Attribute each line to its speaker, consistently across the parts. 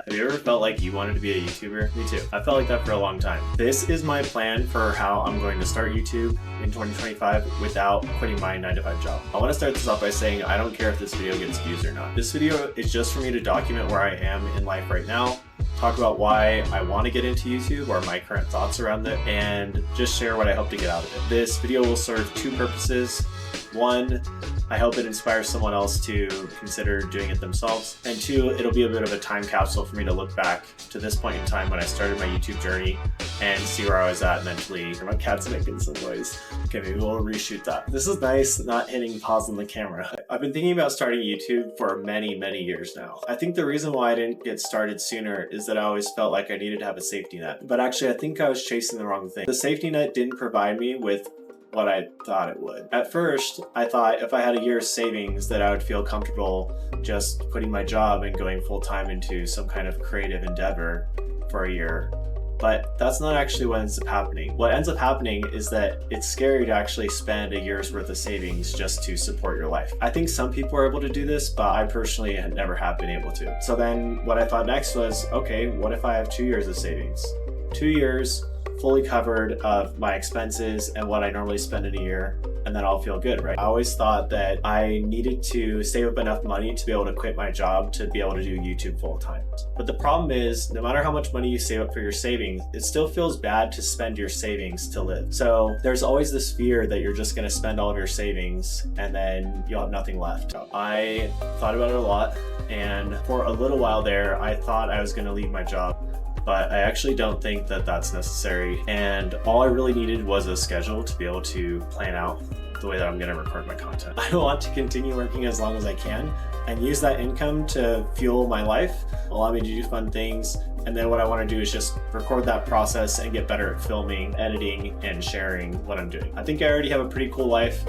Speaker 1: that. Have you ever felt like you wanted to be a YouTuber? Me too. I felt like that for a long time. This is my plan for how I'm going to start YouTube in 2025 without quitting my 9-to-5 job. I want to start this off by saying I don't care if this video gets views or not. This video is just for me to document where I am in life right now, talk about why I want to get into YouTube or my current thoughts around it, and just share what I hope to get out of it. This video will serve two purposes. One, I hope it inspires someone else to consider doing it themselves. And two, it'll be a bit of a time capsule for me to look back to this point in time when I started my YouTube journey and see where I was at mentally. My cat's making some noise. Okay, maybe we'll reshoot that. This is nice, not hitting pause on the camera. I've been thinking about starting YouTube for many, many years now. I think the reason why I didn't get started sooner is that I always felt like I needed to have a safety net. But actually, I think I was chasing the wrong thing. The safety net didn't provide me with what I thought it would. At first, I thought if I had a year's savings that I would feel comfortable just quitting my job and going full-time into some kind of creative endeavor for a year. But that's not actually what ends up happening. What ends up happening is that it's scary to actually spend a year's worth of savings just to support your life. I think some people are able to do this, but I personally never have been able to. So then what I thought next was, okay, what if I have 2 years of savings? 2 years fully covered of my expenses and what I normally spend in a year, and then I'll feel good, right? I always thought that I needed to save up enough money to be able to quit my job to be able to do YouTube full time. But the problem is, no matter how much money you save up for your savings, it still feels bad to spend your savings to live. So there's always this fear that you're just gonna spend all of your savings and then you'll have nothing left. I thought about it a lot, and for a little while there, I thought I was gonna leave my job. But I actually don't think that that's necessary. And all I really needed was a schedule to be able to plan out the way that I'm gonna record my content. I want to continue working as long as I can and use that income to fuel my life, allow me to do fun things. And then what I wanna do is just record that process and get better at filming, editing, and sharing what I'm doing. I think I already have a pretty cool life,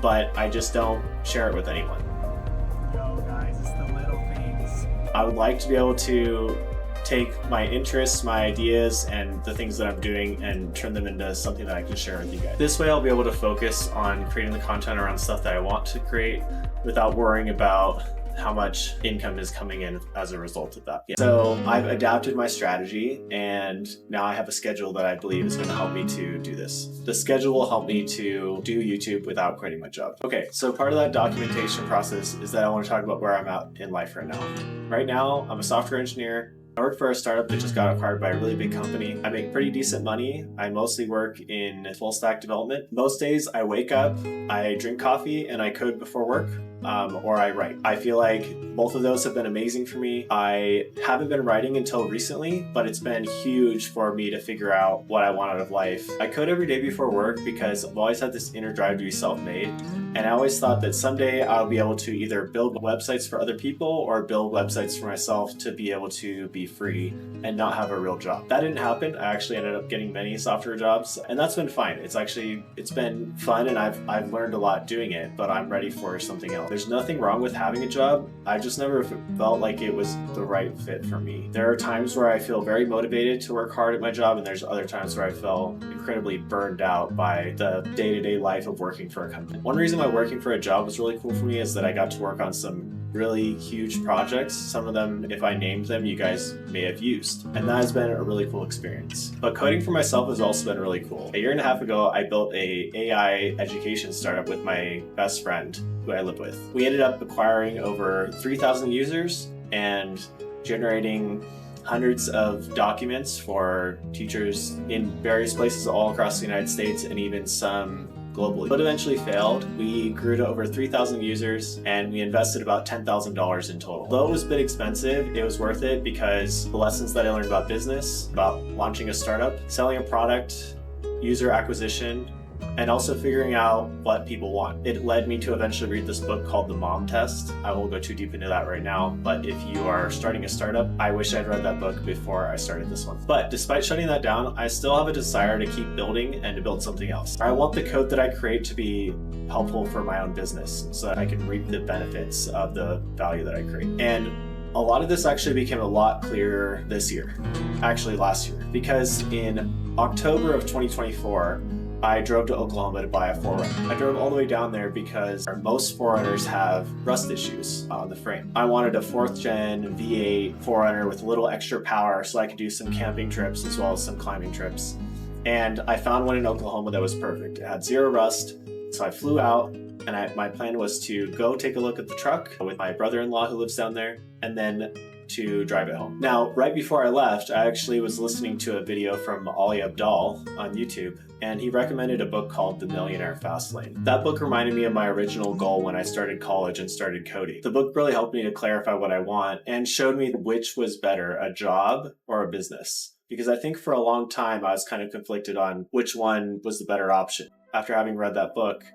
Speaker 1: but I just don't share it with anyone.
Speaker 2: Yo guys, it's the little things.
Speaker 1: I would like to be able to take my interests, my ideas, and the things that I'm doing and turn them into something that I can share with you guys. This way I'll be able to focus on creating the content around stuff that I want to create without worrying about how much income is coming in as a result of that. So I've adapted my strategy, and now I have a schedule that I believe is going to help me to do this. The schedule will help me to do YouTube without quitting my job. Okay, so part of that documentation process is that I want to talk about where I'm at in life right now. Right now, I'm a software engineer. I work for a startup that just got acquired by a really big company. I make pretty decent money. I mostly work in full stack development. Most days I wake up, I drink coffee, and I code before work. Or I write. I feel like both of those have been amazing for me. I haven't been writing until recently, but it's been huge for me to figure out what I want out of life. I code every day before work because I've always had this inner drive to be self-made. And I always thought that someday I'll be able to either build websites for other people or build websites for myself to be able to be free and not have a real job. That didn't happen. I actually ended up getting many software jobs, and that's been fine. It's been fun, and I've learned a lot doing it, but I'm ready for something else. There's nothing wrong with having a job. I just never felt like it was the right fit for me. There are times where I feel very motivated to work hard at my job, and there's other times where I feel incredibly burned out by the day-to-day life of working for a company. One reason why working for a job was really cool for me is that I got to work on some really huge projects. Some of them, if I named them, you guys may have used. And that has been a really cool experience. But coding for myself has also been really cool. A year and a half ago, I built a AI education startup with my best friend who I live with. We ended up acquiring over 3,000 users and generating hundreds of documents for teachers in various places all across the United States and even some globally. But eventually failed. We grew to over 3,000 users and we invested about $10,000 in total. Though it was a bit expensive, it was worth it because the lessons that I learned about business, about launching a startup, selling a product, user acquisition, and also figuring out what people want. It led me to eventually read this book called The Mom Test. I won't go too deep into that right now, but if you are starting a startup, I wish I'd read that book before I started this one. But despite shutting that down, I still have a desire to keep building and to build something else. I want the code that I create to be helpful for my own business so that I can reap the benefits of the value that I create. And a lot of this actually became a lot clearer this year, actually last year, because in October of 2024, I drove to Oklahoma to buy a 4Runner. I drove all the way down there because most 4Runners have rust issues on the frame. I wanted a 4th gen V8 4Runner with a little extra power so I could do some camping trips as well as some climbing trips. And I found one in Oklahoma that was perfect. It had 0 rust, so I flew out, and my plan was to go take a look at the truck with my brother-in-law who lives down there, and then to drive it home. Now, right before I left, I actually was listening to a video from Abdaal on YouTube, and he recommended a book called The Millionaire Fastlane. That book reminded me of my original goal when I started college and started coding. The book really helped me to clarify what I want and showed me which was better, a job or a business. Because I think for a long time I was kind of conflicted on which one was the better option. After having read that book,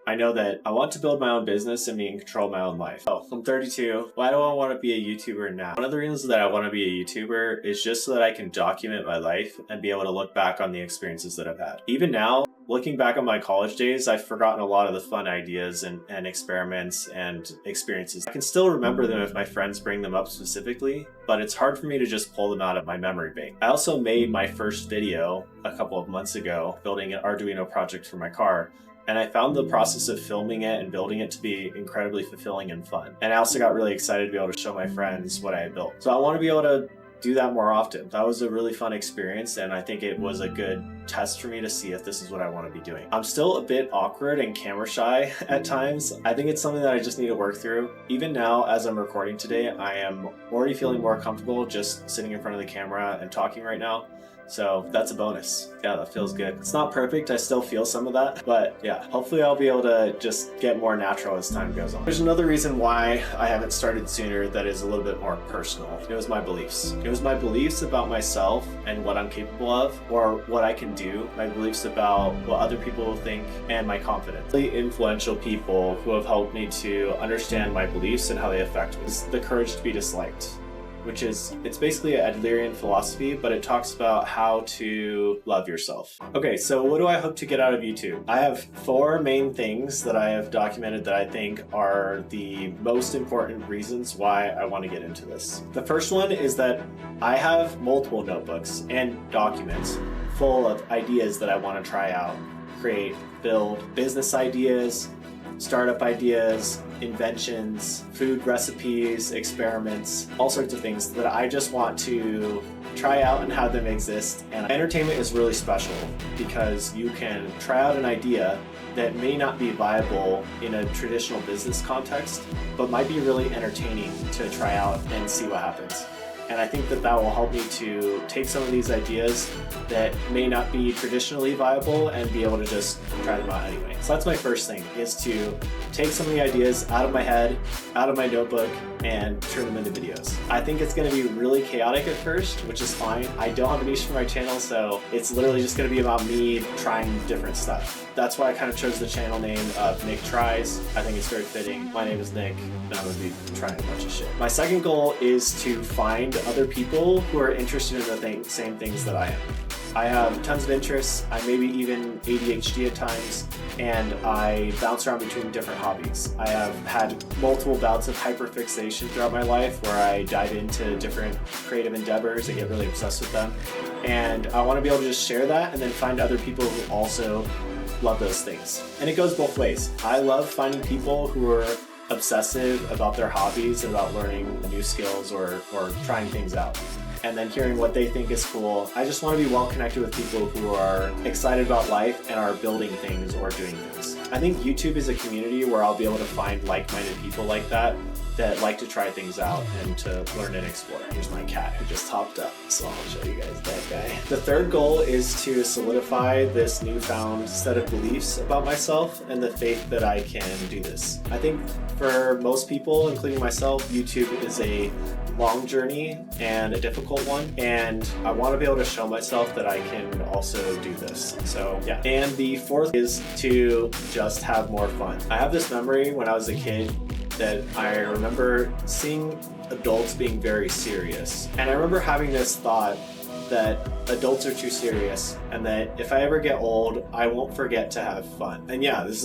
Speaker 1: I know that I want to build my own business and be in control of my own life. Oh, I'm 32. Why do I want to be a YouTuber now? One of the reasons that I want to be a YouTuber is just so that I can document my life and be able to look back on the experiences that I've had. Even now, looking back on my college days, I've forgotten a lot of the fun ideas and experiments and experiences. I can still remember them if my friends bring them up specifically, but it's hard for me to just pull them out of my memory bank. I also made my first video a couple of months ago, building an Arduino project for my car. And I found the process of filming it and building it to be incredibly fulfilling and fun. And I also got really excited to be able to show my friends what I had built. So I want to be able to do that more often. That was a really fun experience, and I think it was a good test for me to see if this is what I want to be doing. I'm still a bit awkward and camera shy at times. I think it's something that I just need to work through. Even now, as I'm recording today, I am already feeling more comfortable just sitting in front of the camera and talking right now. So that's a bonus. Yeah, that feels good. It's not perfect, I still feel some of that, but yeah, hopefully I'll be able to just get more natural as time goes on. There's another reason why I haven't started sooner that is a little bit more personal. It was my beliefs. It was my beliefs about myself and what I'm capable of, or what I can do, my beliefs about what other people will think, and my confidence. Really influential people who have helped me to understand my beliefs and how they affect me. It's the courage to be disliked, which is, it's basically an Adlerian philosophy, but it talks about how to love yourself. Okay, so what do I hope to get out of YouTube? I have 4 main things that I have documented that I think are the most important reasons why I want to get into this. The first one is that I have multiple notebooks and documents full of ideas that I want to try out, create, build, business ideas, startup ideas, inventions, food recipes, experiments, all sorts of things that I just want to try out and have them exist. And entertainment is really special because you can try out an idea that may not be viable in a traditional business context, but might be really entertaining to try out and see what happens. And I think that will help me to take some of these ideas that may not be traditionally viable and be able to just try them out anyway. So that's my first thing, is to take some of the ideas out of my head, out of my notebook, and turn them into videos. I think it's going to be really chaotic at first, which is fine. I don't have a niche for my channel, so it's literally just going to be about me trying different stuff. That's why I kind of chose the channel name of Nick Tries. I think it's very fitting. My name is Nick, and I'm going to be trying a bunch of shit. My second goal is to find other people who are interested in the same things that I am. I have tons of interests, I maybe even ADHD at times, and I bounce around between different hobbies. I have had multiple bouts of hyperfixation throughout my life where I dive into different creative endeavors and get really obsessed with them. And I want to be able to just share that and then find other people who also love those things. And it goes both ways. I love finding people who are obsessive about their hobbies, about learning new skills or trying things out, and then hearing what they think is cool. I just want to be well connected with people who are excited about life and are building things or doing things. I think YouTube is a community where I'll be able to find like-minded people like that like to try things out and to learn and explore. Here's my cat who just hopped up, so I'll show you guys that guy. The third goal is to solidify this newfound set of beliefs about myself and the faith that I can do this. I think for most people, including myself, YouTube is a long journey and a difficult one, and I want to be able to show myself that I can also do this. So yeah. And the fourth is to just have more fun. I have this memory when I was a kid that I remember seeing adults being very serious, and I remember having this thought that adults are too serious and that if I ever get old, I won't forget to have fun. And yeah, it's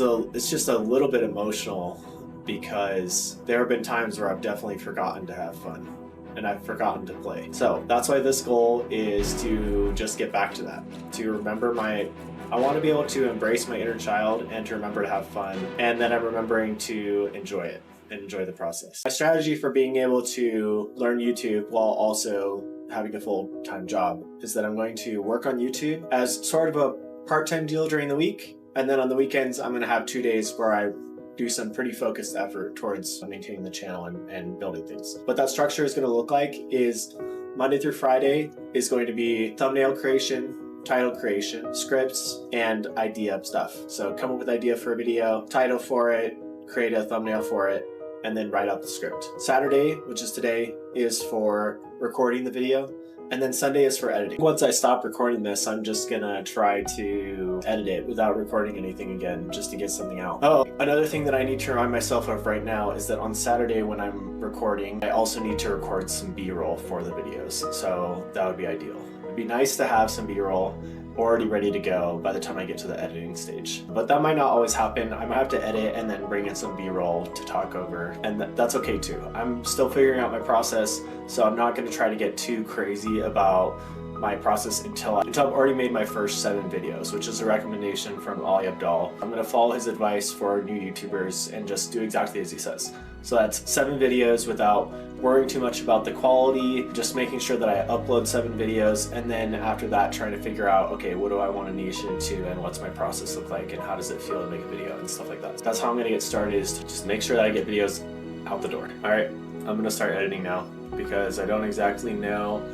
Speaker 1: just a little bit emotional because there have been times where I've definitely forgotten to have fun. and I've forgotten to play. So that's why this goal is to just get back to that, to remember I want to be able to embrace my inner child and to remember to have fun, and then I'm remembering to enjoy it and enjoy the process. My strategy for being able to learn YouTube while also having a full-time job is that I'm going to work on YouTube as sort of a part-time deal during the week, and then on the weekends I'm going to have 2 days where I do some pretty focused effort towards maintaining the channel and building things. What that structure is going to look like is Monday through Friday is going to be thumbnail creation, title creation, scripts, and idea stuff. So come up with idea for a video, title for it, create a thumbnail for it, and then write out the script. Saturday, which is today, is for recording the video, and then Sunday is for editing. Once I stop recording this, I'm just gonna try to edit it without recording anything again, just to get something out. Oh, another thing that I need to remind myself of right now is that on Saturday when I'm recording, I also need to record some B-roll for the videos. So that would be ideal. It'd be nice to have some B-roll already ready to go by the time I get to the editing stage. But that might not always happen. I might have to edit and then bring in some B-roll to talk over, and that's okay too. I'm still figuring out my process, so I'm not going to try to get too crazy about my process until I've already made my first 7 videos, which is a recommendation from Abdaal. I'm going to follow his advice for new YouTubers and just do exactly as he says. So that's 7 videos without worrying too much about the quality, just making sure that I upload 7 videos, and then after that trying to figure out, okay, what do I want to niche into and what's my process look like and how does it feel to make a video and stuff like that. So that's how I'm going to get started, is to just make sure that I get videos out the door. All right, I'm going to start editing now because I don't exactly know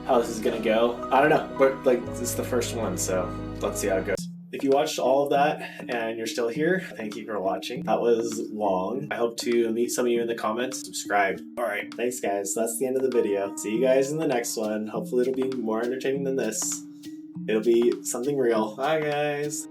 Speaker 1: how this is going to go. I don't know, but like this is the first one, so let's see how it goes. If you watched all of that and you're still here, thank you for watching. That was long. I hope to meet some of you in the comments. Subscribe. All right, thanks guys. That's the end of the video. See you guys in the next one. Hopefully it'll be more entertaining than this. It'll be something real. Bye guys.